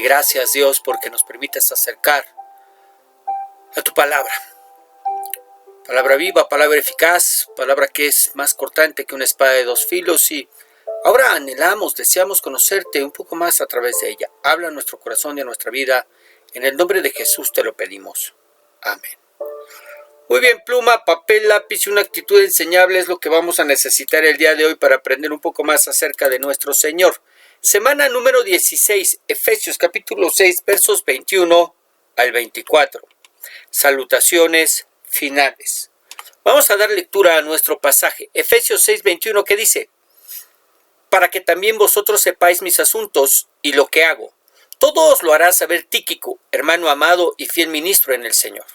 Gracias, Dios, porque nos permites acercar a tu palabra. Palabra viva, palabra eficaz, palabra que es más cortante que una espada de dos filos, y ahora anhelamos, deseamos conocerte un poco más a través de ella. Habla a nuestro corazón y a nuestra vida. En el nombre de Jesús te lo pedimos. Amén. Muy bien, pluma, papel, lápiz y una actitud enseñable es lo que vamos a necesitar el día de hoy para aprender un poco más acerca de nuestro Señor. Semana número 16, Efesios capítulo 6, versos 21 al 24. Salutaciones finales. Vamos a dar lectura a nuestro pasaje. Efesios 6, 21, que dice: para que también vosotros sepáis mis asuntos y lo que hago. Todo os lo hará saber Tíquico, hermano amado y fiel ministro en el Señor,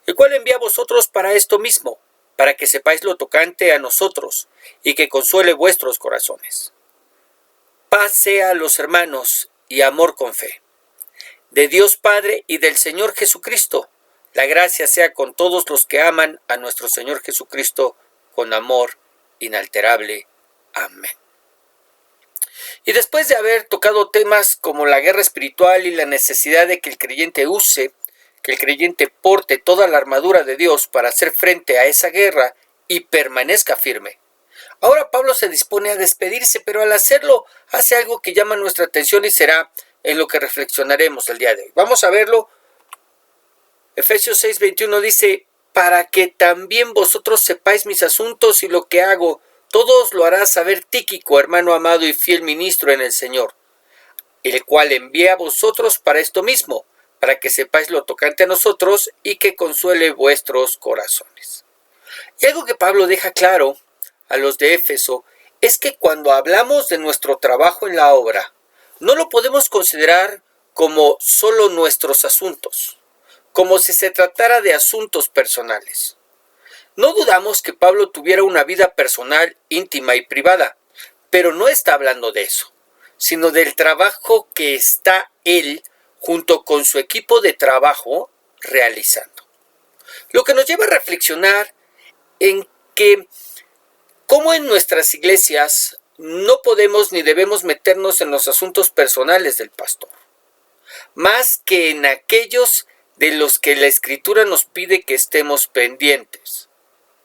el cual envía a vosotros para esto mismo, para que sepáis lo tocante a nosotros, y que consuele vuestros corazones. Paz sea a los hermanos y amor con fe. De Dios Padre y del Señor Jesucristo, la gracia sea con todos los que aman a nuestro Señor Jesucristo con amor inalterable. Amén. Y después de haber tocado temas como la guerra espiritual y la necesidad de que el creyente que el creyente porte toda la armadura de Dios para hacer frente a esa guerra y permanezca firme, ahora Pablo se dispone a despedirse, pero al hacerlo hace algo que llama nuestra atención y será en lo que reflexionaremos el día de hoy. Vamos a verlo. Efesios 6:21 dice: para que también vosotros sepáis mis asuntos y lo que hago, todo os lo hará saber Tíquico, hermano amado y fiel ministro en el Señor, el cual envía a vosotros para esto mismo, para que sepáis lo tocante a nosotros y que consuele vuestros corazones. Y algo que Pablo deja claro a los de Éfeso es que cuando hablamos de nuestro trabajo en la obra, no lo podemos considerar como solo nuestros asuntos, como si se tratara de asuntos personales. No dudamos que Pablo tuviera una vida personal, íntima y privada, pero no está hablando de eso, sino del trabajo que está él junto con su equipo de trabajo realizando. Lo que nos lleva a reflexionar en que cómo en nuestras iglesias no podemos ni debemos meternos en los asuntos personales del pastor, más que en aquellos de los que la Escritura nos pide que estemos pendientes.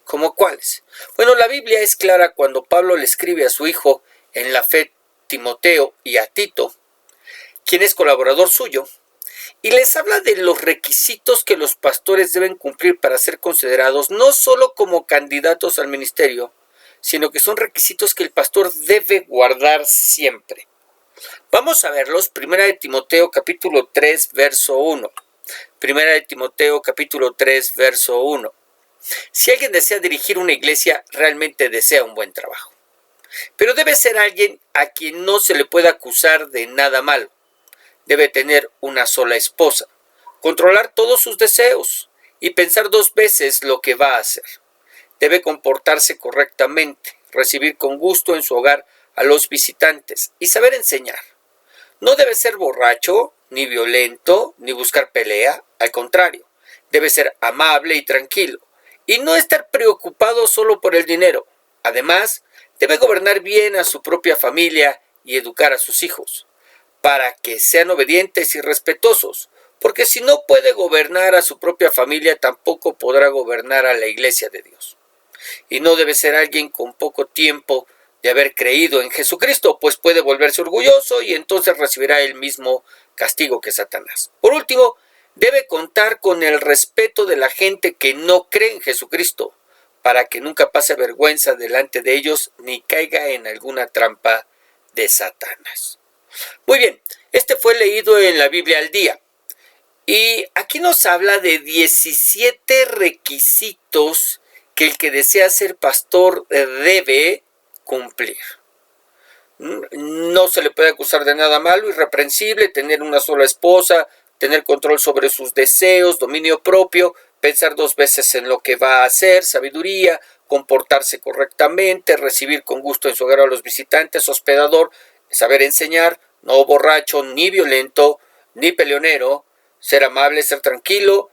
¿Cómo cuáles? Bueno, la Biblia es clara cuando Pablo le escribe a su hijo en la fe, Timoteo, y a Tito, quien es colaborador suyo, y les habla de los requisitos que los pastores deben cumplir para ser considerados no solo como candidatos al ministerio, sino que son requisitos que el pastor debe guardar siempre. Vamos a verlos. Primera de Timoteo capítulo 3, verso 1. Primera de Timoteo capítulo 3, verso 1. Si alguien desea dirigir una iglesia, realmente desea un buen trabajo. Pero debe ser alguien a quien no se le pueda acusar de nada malo. Debe tener una sola esposa, controlar todos sus deseos y pensar 2 veces lo que va a hacer. Debe comportarse correctamente, recibir con gusto en su hogar a los visitantes y saber enseñar. No debe ser borracho, ni violento, ni buscar pelea. Al contrario, debe ser amable y tranquilo, y no estar preocupado solo por el dinero. Además, debe gobernar bien a su propia familia y educar a sus hijos, para que sean obedientes y respetuosos, porque si no puede gobernar a su propia familia, tampoco podrá gobernar a la iglesia de Dios. Y no debe ser alguien con poco tiempo de haber creído en Jesucristo, pues puede volverse orgulloso y entonces recibirá el mismo castigo que Satanás. Por último, debe contar con el respeto de la gente que no cree en Jesucristo, para que nunca pase vergüenza delante de ellos ni caiga en alguna trampa de Satanás. Muy bien, este fue leído en la Biblia al día. Y aquí nos habla de 17 requisitos que el que desea ser pastor debe cumplir. No se le puede acusar de nada malo, irreprensible, tener una sola esposa, tener control sobre sus deseos, dominio propio, pensar 2 veces en lo que va a hacer, sabiduría, comportarse correctamente, recibir con gusto en su hogar a los visitantes, hospedador, saber enseñar, no borracho, ni violento, ni peleonero, ser amable, ser tranquilo,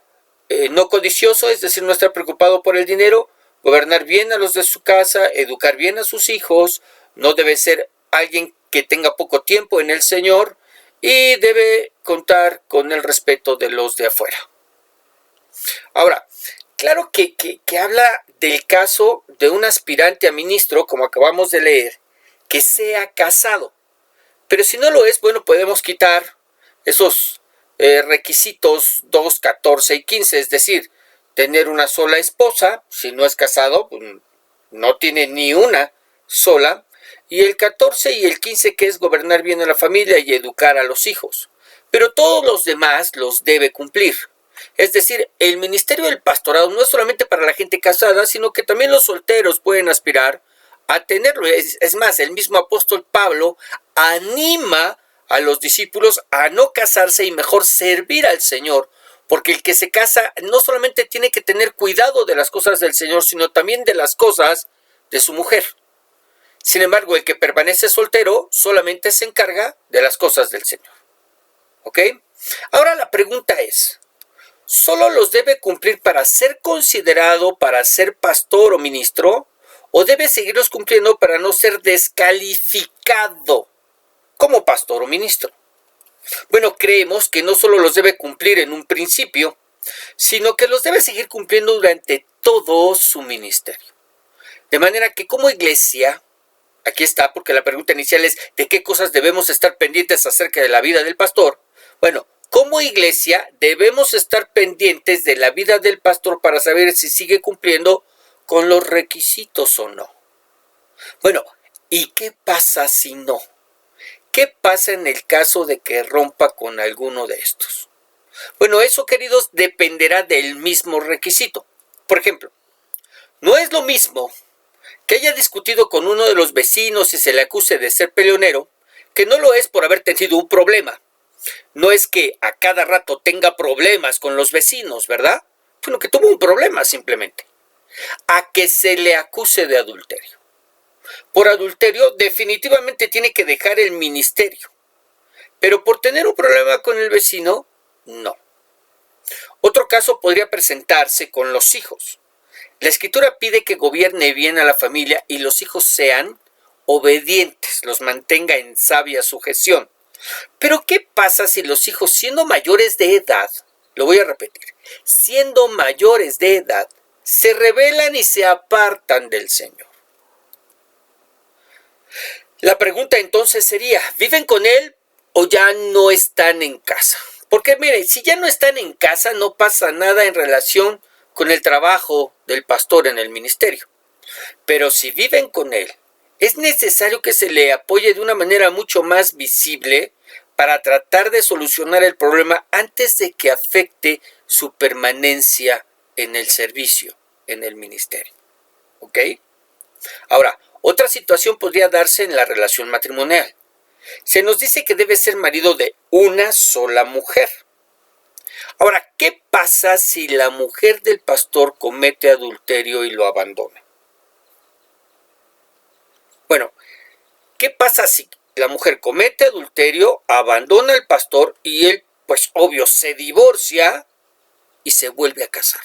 no codicioso, es decir, no estar preocupado por el dinero, gobernar bien a los de su casa, educar bien a sus hijos, no debe ser alguien que tenga poco tiempo en el Señor, y debe contar con el respeto de los de afuera. Ahora, claro que habla del caso de un aspirante a ministro, como acabamos de leer, que sea casado. Pero si no lo es, bueno, podemos quitar esos requisitos 2, 14 y 15, es decir, tener una sola esposa, si no es casado, pues no tiene ni una sola, y el 14 y el 15, que es gobernar bien a la familia y educar a los hijos. Pero todos los demás los debe cumplir. Es decir, el ministerio del pastorado no es solamente para la gente casada, sino que también los solteros pueden aspirar a tenerlo. Es más, el mismo apóstol Pablo anima a los discípulos a no casarse y mejor servir al Señor, porque el que se casa no solamente tiene que tener cuidado de las cosas del Señor, sino también de las cosas de su mujer. Sin embargo, el que permanece soltero solamente se encarga de las cosas del Señor. ¿Ok? Ahora la pregunta es, ¿solo los debe cumplir para ser considerado para ser pastor o ministro? ¿O debe seguirlos cumpliendo para no ser descalificado como pastor o ministro? Bueno, creemos que no solo los debe cumplir en un principio, sino que los debe seguir cumpliendo durante todo su ministerio. De manera que como iglesia, aquí está, porque la pregunta inicial es ¿de qué cosas debemos estar pendientes acerca de la vida del pastor? Bueno, como iglesia debemos estar pendientes de la vida del pastor para saber si sigue cumpliendo con los requisitos o no. Bueno, ¿y qué pasa si no? ¿Qué pasa en el caso de que rompa con alguno de estos? Bueno, eso, queridos, dependerá del mismo requisito. Por ejemplo, no es lo mismo que haya discutido con uno de los vecinos y se le acuse de ser peleonero, que no lo es por haber tenido un problema. No es que a cada rato tenga problemas con los vecinos, ¿verdad? Bueno, que tuvo un problema simplemente. A que se le acuse de adulterio. Por adulterio definitivamente tiene que dejar el ministerio. Pero por tener un problema con el vecino, no. Otro caso podría presentarse con los hijos. La Escritura pide que gobierne bien a la familia y los hijos sean obedientes, los mantenga en sabia sujeción. Pero ¿qué pasa si los hijos, siendo mayores de edad, lo voy a repetir, siendo mayores de edad, se rebelan y se apartan del Señor? La pregunta entonces sería, ¿viven con Él o ya no están en casa? Porque miren, si ya no están en casa, no pasa nada en relación con el trabajo del pastor en el ministerio. Pero si viven con Él, es necesario que se le apoye de una manera mucho más visible para tratar de solucionar el problema antes de que afecte su permanencia en el servicio, en el ministerio. ¿Ok? Ahora, otra situación podría darse en la relación matrimonial. Se nos dice que debe ser marido de una sola mujer. Ahora, ¿qué pasa si la mujer del pastor comete adulterio y lo abandona? Bueno, ¿qué pasa si la mujer comete adulterio, abandona al pastor y él, pues obvio, se divorcia y se vuelve a casar?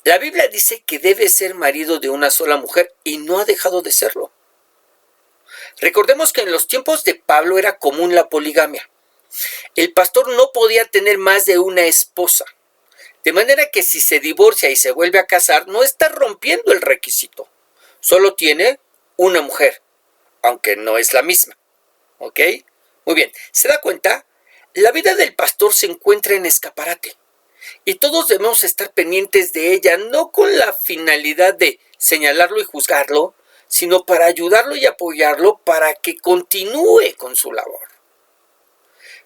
La Biblia dice que debe ser marido de una sola mujer y no ha dejado de serlo. Recordemos que en los tiempos de Pablo era común la poligamia. El pastor no podía tener más de una esposa. De manera que si se divorcia y se vuelve a casar, no está rompiendo el requisito. Solo tiene una mujer, aunque no es la misma. ¿Ok? Muy bien. ¿Se da cuenta? La vida del pastor se encuentra en escaparate. Y todos debemos estar pendientes de ella, no con la finalidad de señalarlo y juzgarlo, sino para ayudarlo y apoyarlo para que continúe con su labor.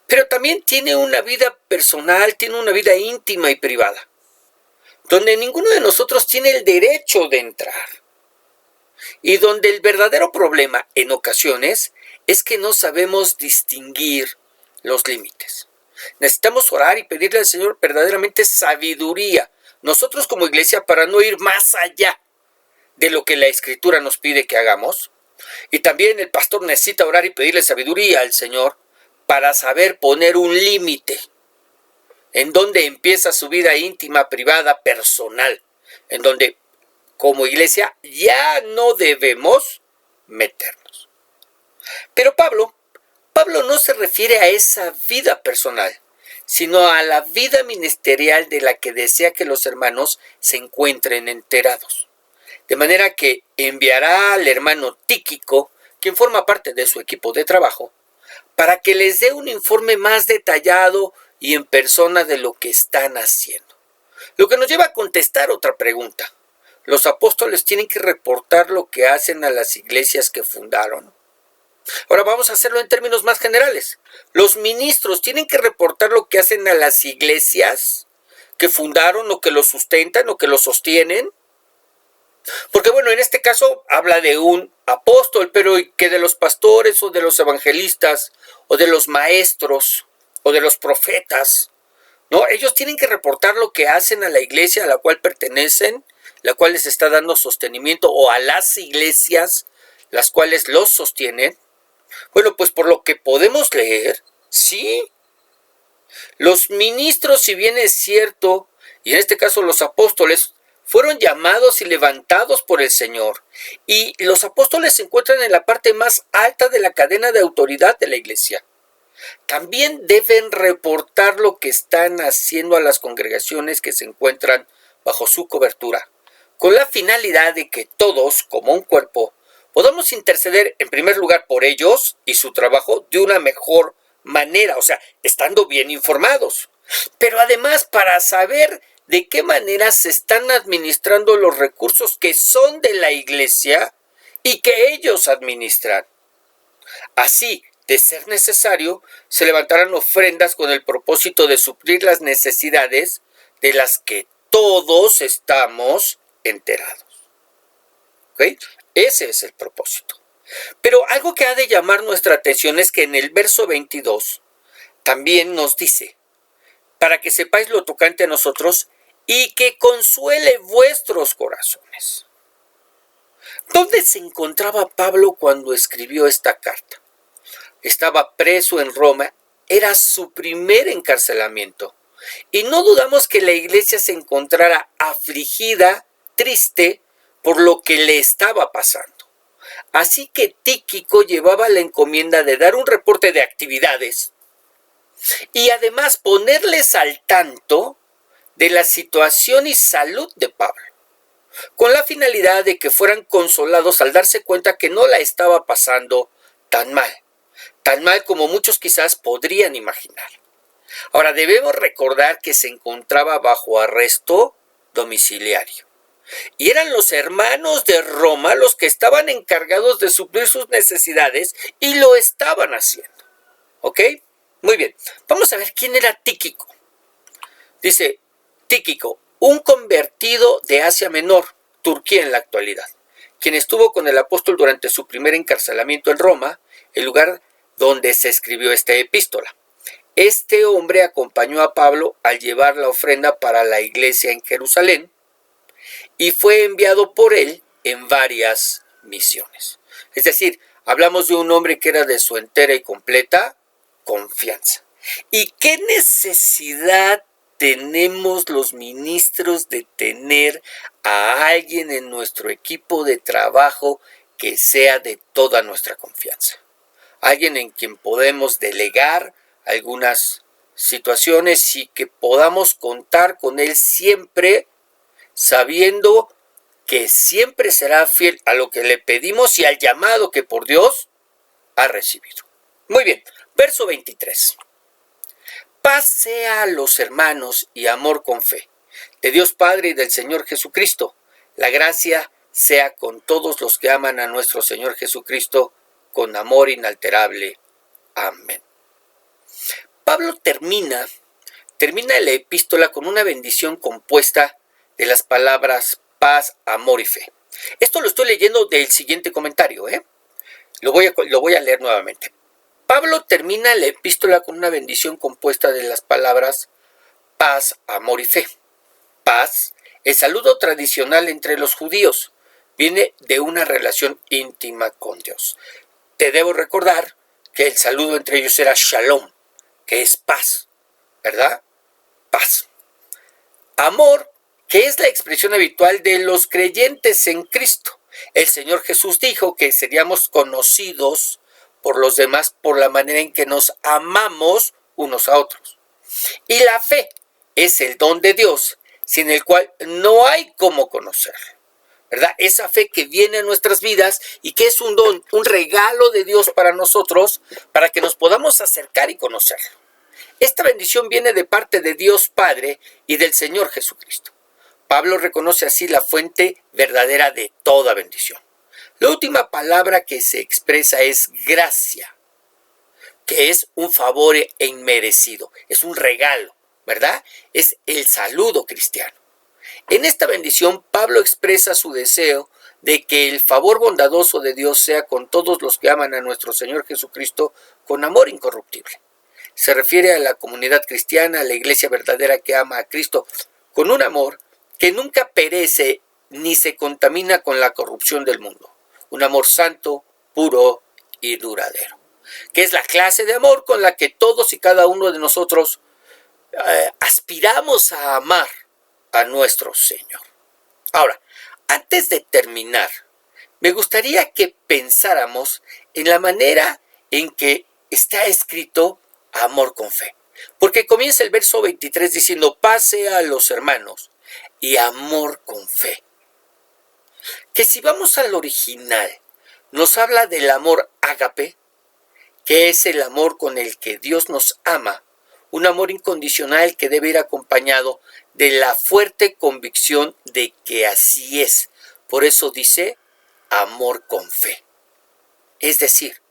Pero también tiene una vida personal, tiene una vida íntima y privada, donde ninguno de nosotros tiene el derecho de entrar. Y donde el verdadero problema, en ocasiones, es que no sabemos distinguir los límites. Necesitamos orar y pedirle al Señor verdaderamente sabiduría, nosotros como iglesia, para no ir más allá de lo que la Escritura nos pide que hagamos. Y también el pastor necesita orar y pedirle sabiduría al Señor para saber poner un límite en donde empieza su vida íntima, privada, personal, en donde como iglesia ya no debemos meternos. Pero Pablo Pablo no se refiere a esa vida personal, sino a la vida ministerial de la que desea que los hermanos se encuentren enterados. De manera que enviará al hermano Tíquico, quien forma parte de su equipo de trabajo, para que les dé un informe más detallado y en persona de lo que están haciendo. Lo que nos lleva a contestar otra pregunta. ¿Los apóstoles tienen que reportar lo que hacen a las iglesias que fundaron? Ahora vamos a hacerlo en términos más generales. ¿Los ministros tienen que reportar lo que hacen a las iglesias que fundaron o que los sustentan o que los sostienen? Porque bueno, en este caso habla de un apóstol, pero que de los pastores o de los evangelistas o de los maestros o de los profetas, ¿no? Ellos tienen que reportar lo que hacen a la iglesia a la cual pertenecen, la cual les está dando sostenimiento, o a las iglesias las cuales los sostienen. Bueno, pues por lo que podemos leer, sí. Los ministros, si bien es cierto, y en este caso los apóstoles, fueron llamados y levantados por el Señor. Y los apóstoles se encuentran en la parte más alta de la cadena de autoridad de la iglesia. También deben reportar lo que están haciendo a las congregaciones que se encuentran bajo su cobertura, con la finalidad de que todos, como un cuerpo, podamos interceder en primer lugar por ellos y su trabajo de una mejor manera, o sea, estando bien informados. Pero además para saber de qué manera se están administrando los recursos que son de la iglesia y que ellos administran. Así, de ser necesario, se levantarán ofrendas con el propósito de suplir las necesidades de las que todos estamos enterados. ¿Ok? Ese es el propósito. Pero algo que ha de llamar nuestra atención es que en el verso 22 también nos dice, para que sepáis lo tocante a nosotros y que consuele vuestros corazones. ¿Dónde se encontraba Pablo cuando escribió esta carta? Estaba preso en Roma, era su primer encarcelamiento. Y no dudamos que la iglesia se encontrara afligida, triste, por lo que le estaba pasando. Así que Tíquico llevaba la encomienda de dar un reporte de actividades y además ponerles al tanto de la situación y salud de Pablo, con la finalidad de que fueran consolados al darse cuenta que no la estaba pasando tan mal como muchos quizás podrían imaginar. Ahora, debemos recordar que se encontraba bajo arresto domiciliario. Y eran los hermanos de Roma los que estaban encargados de suplir sus necesidades y lo estaban haciendo. ¿Ok? Muy bien. Vamos a ver quién era Tíquico. Dice, Tíquico, un convertido de Asia Menor, Turquía en la actualidad, quien estuvo con el apóstol durante su primer encarcelamiento en Roma, el lugar donde se escribió esta epístola. Este hombre acompañó a Pablo al llevar la ofrenda para la iglesia en Jerusalén y fue enviado por él en varias misiones. Es decir, hablamos de un hombre que era de su entera y completa confianza. ¿Y qué necesidad tenemos los ministros de tener a alguien en nuestro equipo de trabajo que sea de toda nuestra confianza? Alguien en quien podemos delegar algunas situaciones y que podamos contar con él siempre, sabiendo que siempre será fiel a lo que le pedimos y al llamado que por Dios ha recibido. Muy bien, verso 23. Paz sea a los hermanos y amor con fe, de Dios Padre y del Señor Jesucristo. La gracia sea con todos los que aman a nuestro Señor Jesucristo con amor inalterable. Amén. Pablo termina la epístola con una bendición compuesta de las palabras paz, amor y fe. Esto lo estoy leyendo del siguiente comentario, Lo voy a leer nuevamente. Pablo termina la epístola con una bendición compuesta de las palabras paz, amor y fe. Paz, el saludo tradicional entre los judíos, viene de una relación íntima con Dios. Te debo recordar que el saludo entre ellos era shalom, que es paz, ¿verdad? Paz. Amor, que es la expresión habitual de los creyentes en Cristo. El Señor Jesús dijo que seríamos conocidos por los demás por la manera en que nos amamos unos a otros. Y la fe es el don de Dios, sin el cual no hay cómo conocerlo, ¿verdad? Esa fe que viene a nuestras vidas y que es un don, un regalo de Dios para nosotros, para que nos podamos acercar y conocerlo. Esta bendición viene de parte de Dios Padre y del Señor Jesucristo. Pablo reconoce así la fuente verdadera de toda bendición. La última palabra que se expresa es gracia, que es un favor inmerecido, es un regalo, ¿verdad? Es el saludo cristiano. En esta bendición, Pablo expresa su deseo de que el favor bondadoso de Dios sea con todos los que aman a nuestro Señor Jesucristo con amor incorruptible. Se refiere a la comunidad cristiana, a la iglesia verdadera que ama a Cristo con un amor que nunca perece ni se contamina con la corrupción del mundo. Un amor santo, puro y duradero, que es la clase de amor con la que todos y cada uno de nosotros aspiramos a amar a nuestro Señor. Ahora, antes de terminar, me gustaría que pensáramos en la manera en que está escrito amor con fe. Porque comienza el verso 23 diciendo, pase a los hermanos y amor con fe. Que si vamos al original, nos habla del amor ágape, que es el amor con el que Dios nos ama, un amor incondicional que debe ir acompañado de la fuerte convicción de que así es. Por eso dice amor con fe. Es decir,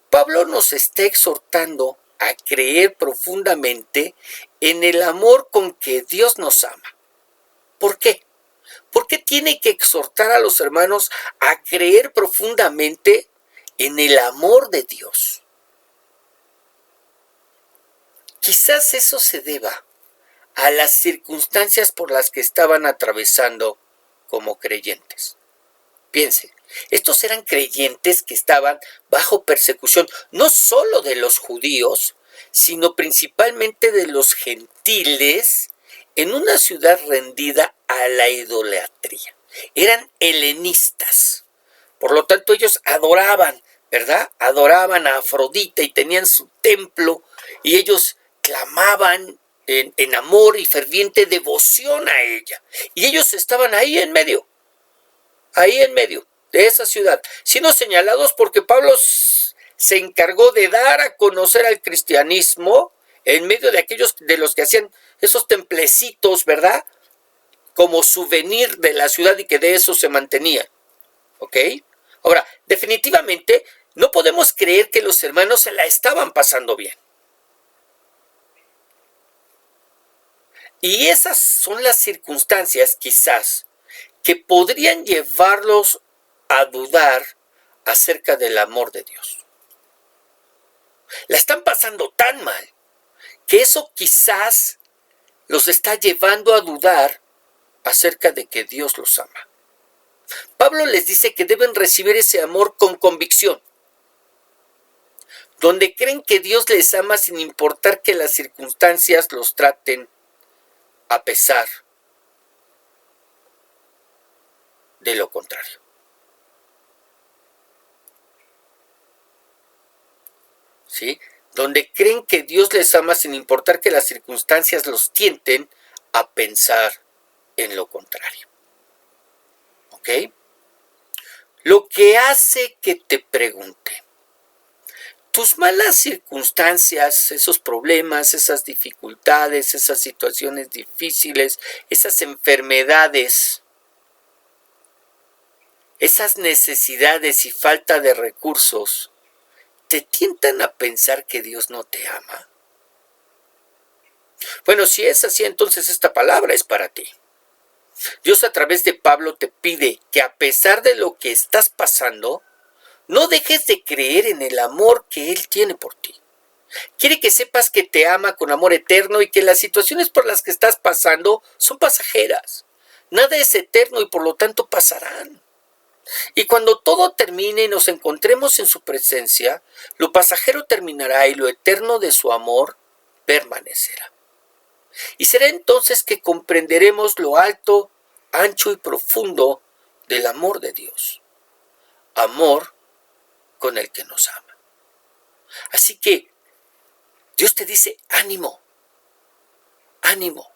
Pablo nos está exhortando a creer profundamente en el amor con que Dios nos ama. ¿Por qué? ¿Por qué tiene que exhortar a los hermanos a creer profundamente en el amor de Dios? Quizás eso se deba a las circunstancias por las que estaban atravesando como creyentes. Piensen, estos eran creyentes que estaban bajo persecución, no solo de los judíos, sino principalmente de los gentiles, en una ciudad rendida a la idolatría. Eran helenistas. Por lo tanto, ellos adoraban, ¿verdad? Adoraban a Afrodita y tenían su templo y ellos clamaban en amor y ferviente devoción a ella. Y ellos estaban ahí en medio de esa ciudad, siendo señalados porque Pablo se encargó de dar a conocer al cristianismo en medio de aquellos de los que hacían esos templecitos, ¿verdad? Como souvenir de la ciudad y que de eso se mantenían. ¿Ok? Ahora, definitivamente no podemos creer que los hermanos se la estaban pasando bien. Y esas son las circunstancias, quizás, que podrían llevarlos a dudar acerca del amor de Dios. La están pasando tan mal que eso quizás los está llevando a dudar acerca de que Dios los ama. Pablo les dice que deben recibir ese amor con convicción, donde creen que Dios les ama sin importar que las circunstancias los traten a pesar de lo contrario. ¿Sí? Donde creen que Dios les ama sin importar que las circunstancias los tienten a pensar en lo contrario. ¿Ok? Lo que hace que te pregunte, tus malas circunstancias, esos problemas, esas dificultades, esas situaciones difíciles, esas enfermedades, esas necesidades y falta de recursos, ¿te tientan a pensar que Dios no te ama? Bueno, si es así, entonces esta palabra es para ti. Dios a través de Pablo te pide que a pesar de lo que estás pasando, no dejes de creer en el amor que Él tiene por ti. Quiere que sepas que te ama con amor eterno y que las situaciones por las que estás pasando son pasajeras. Nada es eterno y por lo tanto pasarán. Y cuando todo termine y nos encontremos en su presencia, lo pasajero terminará y lo eterno de su amor permanecerá. Y será entonces que comprenderemos lo alto, ancho y profundo del amor de Dios. Amor con el que nos ama. Así que Dios te dice, ánimo, ánimo.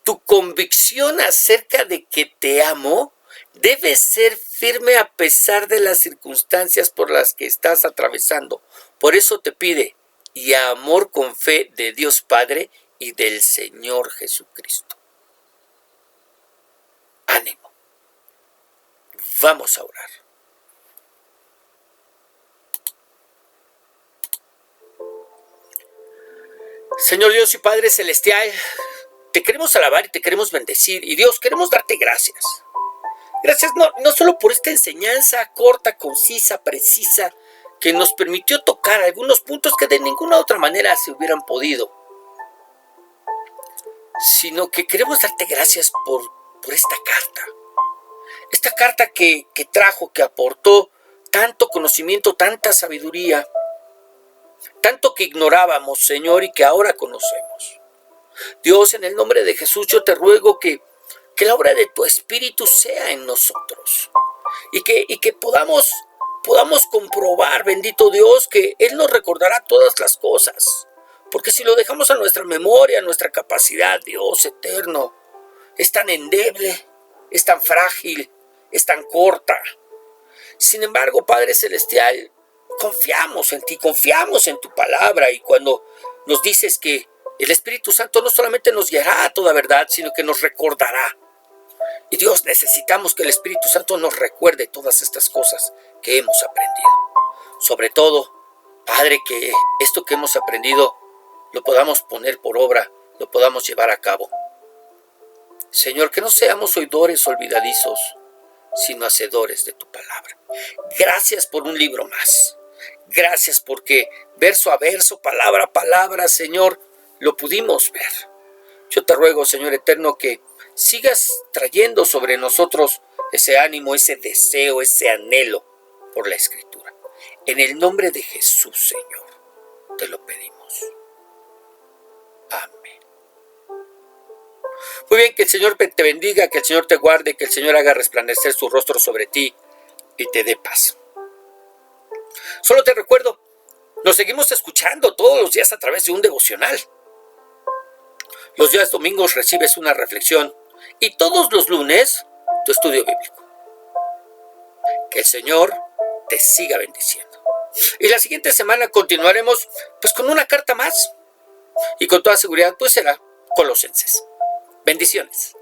Tu convicción acerca de que te amo debe ser firme a pesar de las circunstancias por las que estás atravesando. Por eso te pide, y amor con fe de Dios Padre y del Señor Jesucristo. Ánimo. Vamos a orar. Señor Dios y Padre Celestial, te queremos alabar y te queremos bendecir. Y Dios, queremos darte gracias. Gracias no solo por esta enseñanza corta, concisa, precisa, que nos permitió tocar algunos puntos que de ninguna otra manera se hubieran podido, sino que queremos darte gracias por esta carta. Esta carta que trajo, que aportó tanto conocimiento, tanta sabiduría, tanto que ignorábamos, Señor, y que ahora conocemos. Dios, en el nombre de Jesús, yo te ruego que la obra de tu Espíritu sea en nosotros y que podamos comprobar, bendito Dios, que Él nos recordará todas las cosas. Porque si lo dejamos a nuestra memoria, a nuestra capacidad, Dios eterno, es tan endeble, es tan frágil, es tan corta. Sin embargo, Padre Celestial, confiamos en ti, confiamos en tu palabra, y cuando nos dices que el Espíritu Santo no solamente nos guiará a toda verdad, sino que nos recordará. Y Dios, necesitamos que el Espíritu Santo nos recuerde todas estas cosas que hemos aprendido. Sobre todo, Padre, que esto que hemos aprendido lo podamos poner por obra, lo podamos llevar a cabo. Señor, que no seamos oidores olvidadizos, sino hacedores de tu palabra. Gracias por un libro más. Gracias porque verso a verso, palabra a palabra, Señor, lo pudimos ver. Yo te ruego, Señor eterno, que sigas trayendo sobre nosotros ese ánimo, ese deseo, ese anhelo por la Escritura. En el nombre de Jesús, Señor, te lo pedimos. Amén. Muy bien, que el Señor te bendiga, que el Señor te guarde, que el Señor haga resplandecer su rostro sobre ti y te dé paz. Solo te recuerdo, nos seguimos escuchando todos los días a través de un devocional. Los días domingos recibes una reflexión y todos los lunes tu estudio bíblico. Que el Señor te siga bendiciendo. Y la siguiente semana continuaremos pues con una carta más. Y con toda seguridad pues será Colosenses. Bendiciones.